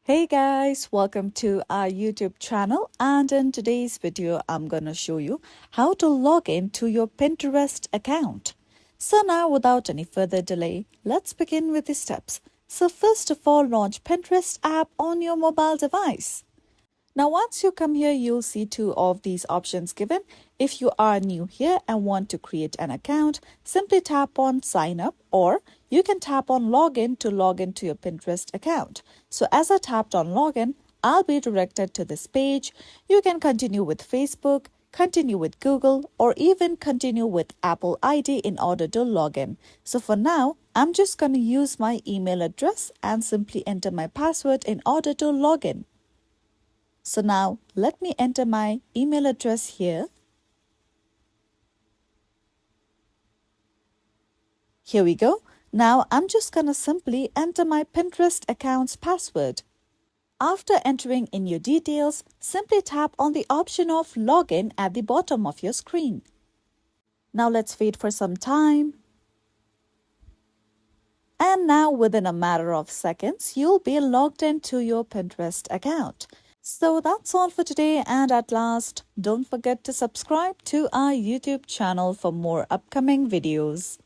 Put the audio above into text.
Hey guys, welcome to our YouTube channel, and in today's video I'm gonna show you how to log in to your Pinterest account. So now without any further delay, let's begin with the steps. So first of all, launch Pinterest app on your mobile device. Now, once you come here, you'll see two of these options given. If you are new here and want to create an account, simply tap on sign up, or you can tap on login to log into your Pinterest account. So as I tapped on login, I'll be directed to this page. You can continue with Facebook, continue with Google, or even continue with Apple ID in order to log in. So for now, I'm just going to use my email address and simply enter my password in order to log in. So now let me enter my email address here. Here we go. Now I'm just going to simply enter my Pinterest account's password. After entering in your details, simply tap on the option of login at the bottom of your screen. Now let's wait for some time. And now within a matter of seconds, you'll be logged into your Pinterest account. So that's all for today, and at last, don't forget to subscribe to our YouTube channel for more upcoming videos.